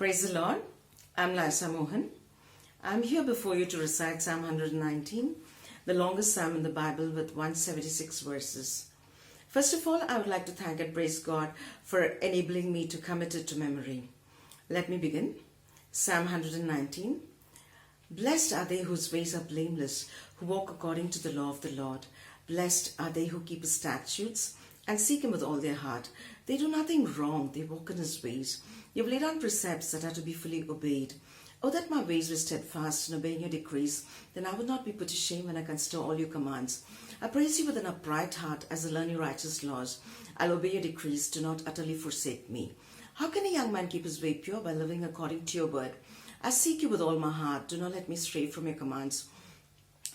Praise the Lord. I'm Laisa Mohan. I'm here before you to recite Psalm 119, the longest psalm in the Bible with 176 verses. First of all, I would like to thank and praise God for enabling me to commit it to memory. Let me begin. Psalm 119. Blessed are they whose ways are blameless, who walk according to the law of the Lord. Blessed are they who keep his statutes and seek him with all their heart. They do nothing wrong, they walk in his ways. You have laid down precepts that are to be fully obeyed. Oh, that my ways were steadfast in obeying your decrees, then I would not be put to shame when I consider all your commands. I praise you with an upright heart as I learn your righteous laws. I'll obey your decrees, do not utterly forsake me. How can a young man keep his way pure? By living according to your word. I seek you with all my heart, do not let me stray from your commands.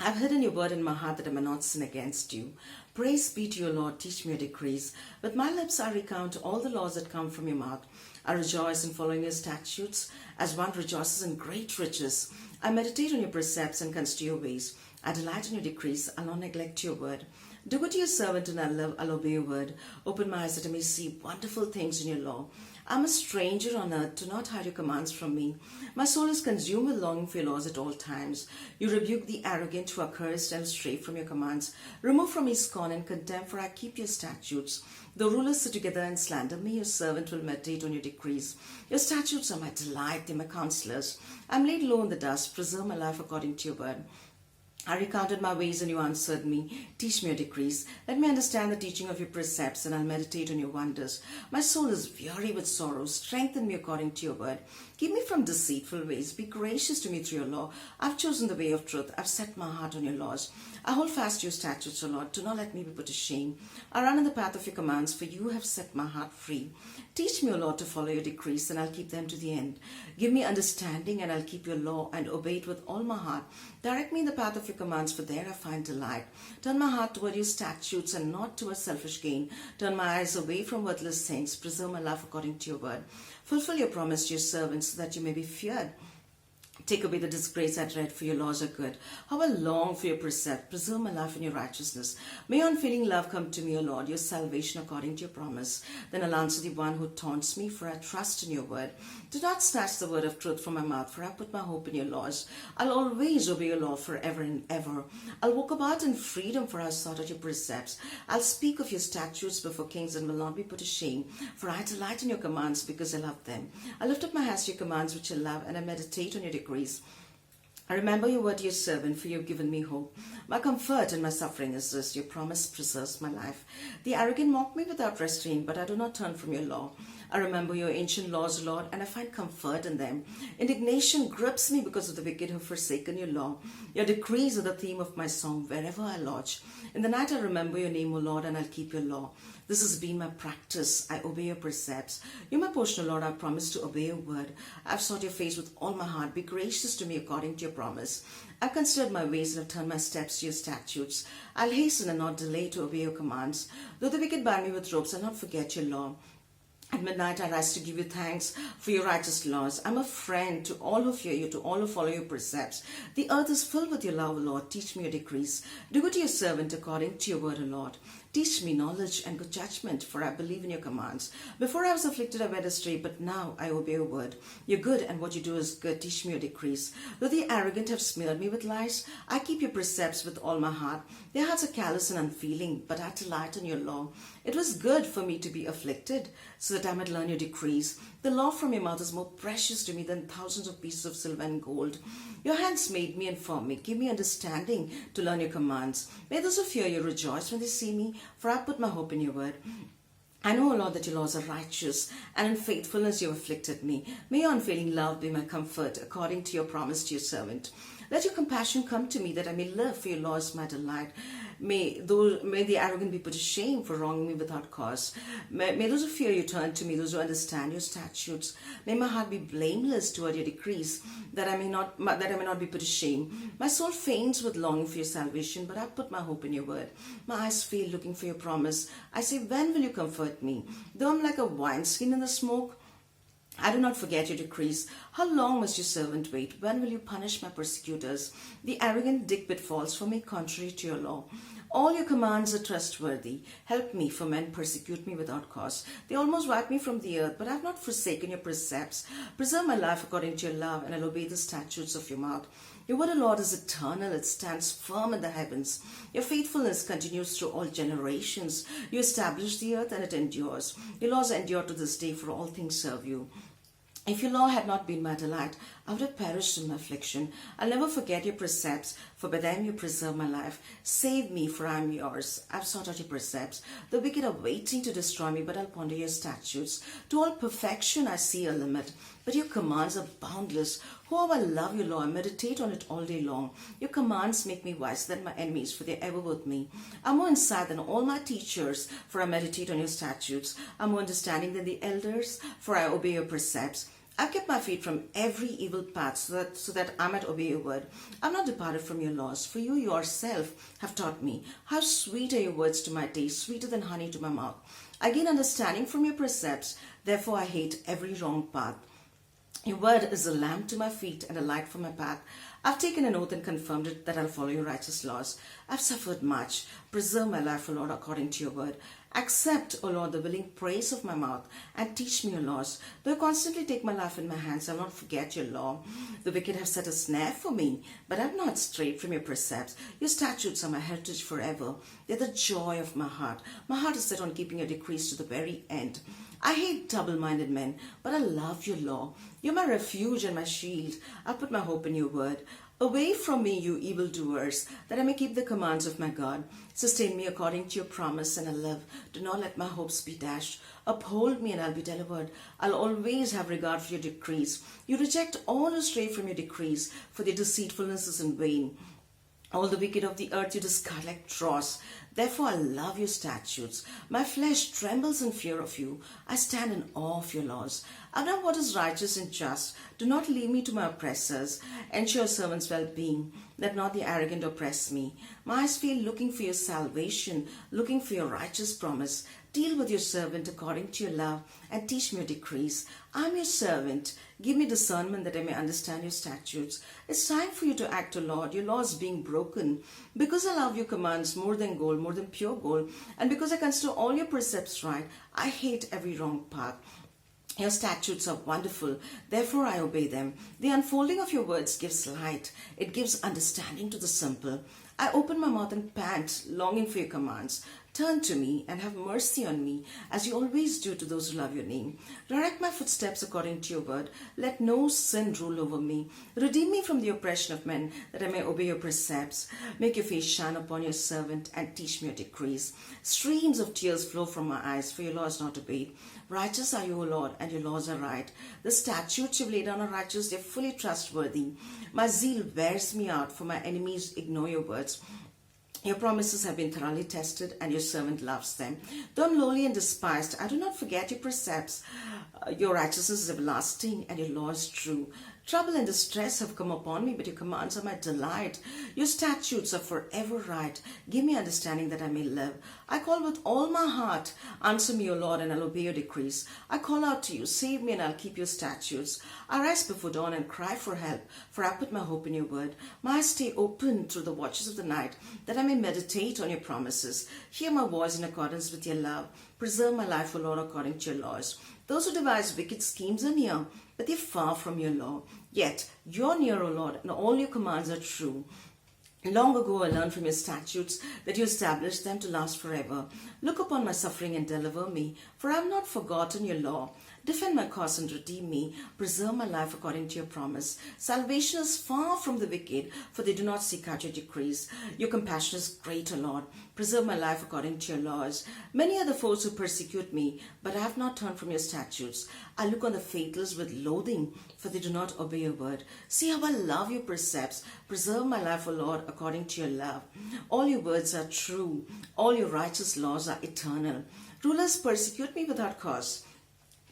I've hidden your word in my heart that I may not sin against you. Praise be to your Lord, teach me your decrees. With my lips I recount all the laws that come from your mouth. I rejoice in following your statutes, as one rejoices in great riches. I meditate on your precepts and consider your ways. I delight in your decrees, I'll not neglect your word. Do good to your servant and I'll obey your word. Open my eyes that I may see wonderful things in your law. I'm a stranger on earth, do not hide your commands from me. My soul is consumed with longing for your laws at all times. You rebuke the arrogant who are cursed and stray from your commands. Remove from me scorn and contempt, for I keep your statutes. Though rulers sit together and slander me, your servant will meditate on your decrees. Your statutes are my delight, they're my counselors. I'm laid low in the dust, preserve my life according to your word. I recounted my ways and you answered me. Teach me your decrees. Let me understand the teaching of your precepts and I'll meditate on your wonders. My soul is weary with sorrow. Strengthen me according to your word. Keep me from deceitful ways. Be gracious to me through your law. I've chosen the way of truth. I've set my heart on your laws. I hold fast to your statutes, O Lord. Do not let me be put to shame. I run in the path of your commands, for you have set my heart free. Teach me, O Lord, to follow your decrees, and I'll keep them to the end. Give me understanding, and I'll keep your law and obey it with all my heart. Direct me in the path of your commands, for there I find delight. Turn my heart toward your statutes and not toward selfish gain. Turn my eyes away from worthless things. Preserve my life according to your word. Fulfill your promise to your servants, so that you may be feared. Take away the disgrace I dread, for your laws are good. How I long for your precept. Preserve my life in your righteousness. May your unfailing love come to me, O Lord, your salvation according to your promise. Then I'll answer the one who taunts me, for I trust in your word. Do not snatch the word of truth from my mouth, for I put my hope in your laws. I'll always obey your law forever and ever. I'll walk about in freedom, for I have sought out your precepts. I'll speak of your statutes before kings and will not be put to shame, for I delight in your commands because I love them. I lift up my hands to your commands which I love, and I meditate on your decrees. I remember your word to your servant, for you have given me hope. My comfort in my suffering is this, your promise preserves my life. The arrogant mock me without restraint, but I do not turn from your law. I remember your ancient laws, Lord, and I find comfort in them. Indignation grips me because of the wicked who have forsaken your law. Your decrees are the theme of my song wherever I lodge. In the night I remember your name, O Lord, and I'll keep your law. This has been my practice. I obey your precepts. You're my portion, O Lord. I promise to obey your word. I've sought your face with all my heart. Be gracious to me according to your promise. I've considered my ways and have turned my steps to your statutes. I'll hasten and not delay to obey your commands. Though the wicked bind me with ropes, I'll not forget your law. At midnight I rise to give you thanks for your righteous laws. I'm a friend to all who fear you, to all who follow your precepts. The earth is filled with your love, O Lord. Teach me your decrees. Do good to your servant according to your word, O Lord. Teach me knowledge and good judgment, for I believe in your commands. Before I was afflicted, I went astray, but now I obey your word. You're good, and what you do is good. Teach me your decrees. Though the arrogant have smeared me with lies, I keep your precepts with all my heart. Their hearts are callous and unfeeling, but I delight in your law. It was good for me to be afflicted, so that I might learn your decrees. The law from your mouth is more precious to me than thousands of pieces of silver and gold. Your hands made me and formed me. Give me understanding to learn your commands. May those who fear you rejoice when they see me, for I put my hope in your word. I know, O Lord, that your laws are righteous, and in faithfulness you have afflicted me. May your unfailing love be my comfort, according to your promise to your servant. Let your compassion come to me, that I may live, for your law is my delight. May the arrogant be put to shame for wronging me without cause. May those who fear you turn to me, those who understand your statutes. May my heart be blameless toward your decrees, that I may not be put to shame. My soul faints with longing for your salvation, but I put my hope in your word. My eyes fail looking for your promise. I say, when will you comfort me? Though I'm like a wineskin in the smoke, I do not forget your decrees. How long must your servant wait? When will you punish my persecutors? The arrogant dig pitfalls for me contrary to your law. All your commands are trustworthy. Help me, for men persecute me without cause. They almost wipe me from the earth, but I have not forsaken your precepts. Preserve my life according to your love, and I'll obey the statutes of your mouth. Your word, O Lord, is eternal. It stands firm in the heavens. Your faithfulness continues through all generations. You establish the earth, and it endures. Your laws endure to this day, for all things serve you. If your law had not been my delight, I would have perished in my affliction. I'll never forget your precepts, for by them you preserve my life. Save me, for I am yours. I've sought out your precepts. The wicked are waiting to destroy me, but I'll ponder your statutes. To all perfection I see a limit, but your commands are boundless. Oh, how I love your law. I meditate on it all day long. Your commands make me wiser than my enemies, for they're ever with me. I'm more insight than all my teachers, for I meditate on your statutes. I'm more understanding than the elders, for I obey your precepts. I've kept my feet from every evil path so that I might obey your word. I've not departed from your laws, for you yourself have taught me. How sweet are your words to my taste, sweeter than honey to my mouth. I gain understanding from your precepts, therefore I hate every wrong path. Your word is a lamp to my feet and a light for my path. I've taken an oath and confirmed it that I'll follow your righteous laws. I've suffered much. Preserve my life, O Lord, according to your word. Accept, O Lord, the willing praise of my mouth and teach me your laws. Though I constantly take my life in my hands, I'll not forget your law. The wicked have set a snare for me, but I've not strayed from your precepts. Your statutes are my heritage forever. They're the joy of my heart. My heart is set on keeping your decrees to the very end. I hate double-minded men, but I love your law. You're my refuge and my shield. I put my hope in your word. Away from me, you evildoers, that I may keep the commands of my God. Sustain me according to your promise, and I'll live. Do not let my hopes be dashed. Uphold me, and I'll be delivered. I'll always have regard for your decrees. You reject all who stray from your decrees, for their deceitfulness is in vain. All the wicked of the earth you discard like dross. Therefore I love your statutes. My flesh trembles in fear of you. I stand in awe of your laws. I've done what is righteous and just. Do not leave me to my oppressors. Ensure your servants' well-being. Let not the arrogant oppress me. My eyes feel looking for your salvation, looking for your righteous promise. Deal with your servant according to your love and teach me your decrees. I'm your servant. Give me discernment that I may understand your statutes. It's time for you to act, O Lord. Your law is being broken. Because I love your commands more than gold, more than pure gold, and because I consider all your precepts right, I hate every wrong path. Your statutes are wonderful, therefore I obey them. The unfolding of your words gives light. It gives understanding to the simple. I open my mouth and pant, longing for your commands. Turn to me and have mercy on me, as you always do to those who love your name. Direct my footsteps according to your word. Let no sin rule over me. Redeem me from the oppression of men, that I may obey your precepts. Make your face shine upon your servant and teach me your decrees. Streams of tears flow from my eyes, for your law is not obeyed. Righteous are you, O Lord, and your laws are right. The statutes you've laid down are righteous, they're fully trustworthy. My zeal wears me out, for my enemies ignore your words. Your promises have been thoroughly tested, and your servant loves them. Though I'm lowly and despised, I do not forget your precepts. Your righteousness is everlasting, and your law is true. Trouble and distress have come upon me, but your commands are my delight. Your statutes are forever right. Give me understanding that I may live. I call with all my heart. Answer me, O Lord, and I'll obey your decrees. I call out to you, save me, and I'll keep your statutes. I rise before dawn and cry for help, for I put my hope in your word. My eyes stay open through the watches of the night, that I may meditate on your promises. Hear my voice in accordance with your love. Preserve my life, O Lord, according to your laws. Those who devise wicked schemes are near, but they're far from your law. Yet you're near, O Lord, and all your commands are true. Long ago I learned from your statutes that you established them to last forever. Look upon my suffering and deliver me, for I have not forgotten your law. Defend my cause and redeem me. Preserve my life according to your promise. Salvation is far from the wicked, for they do not seek out your decrees. Your compassion is great, O Lord. Preserve my life according to your laws. Many are the foes who persecute me, but I have not turned from your statutes. I look on the faithless with loathing, for they do not obey your word. See how I love your precepts. Preserve my life, O Lord, according to your love. All your words are true. All your righteous laws are eternal. Rulers persecute me without cause,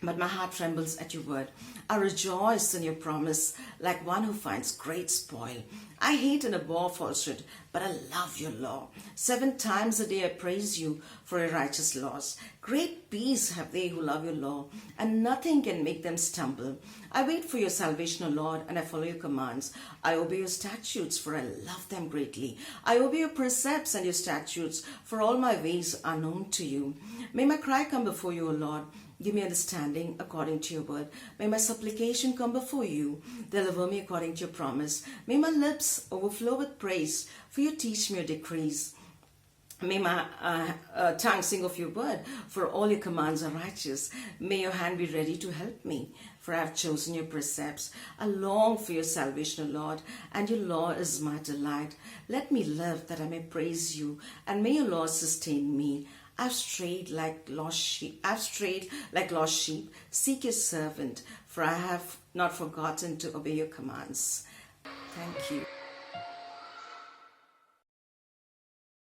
but my heart trembles at your word. I rejoice in your promise like one who finds great spoil. I hate and abhor falsehood, but I love your law. 7 times a day I praise you for your righteous laws. Great peace have they who love your law, and nothing can make them stumble. I wait for your salvation, O Lord, and I follow your commands. I obey your statutes, for I love them greatly. I obey your precepts and your statutes, for all my ways are known to you. May my cry come before you, O Lord. Give me understanding according to your word. May my supplication come before you. Deliver me according to your promise. May my lips overflow with praise, for you teach me your decrees. May my tongue sing of your word, for all your commands are righteous. May your hand be ready to help me, for I have chosen your precepts. I long for your salvation, O Lord, and your law is my delight. Let me live that I may praise you, and may your law sustain me. I've strayed like lost sheep. Seek your servant, for I have not forgotten to obey your commands. Thank you.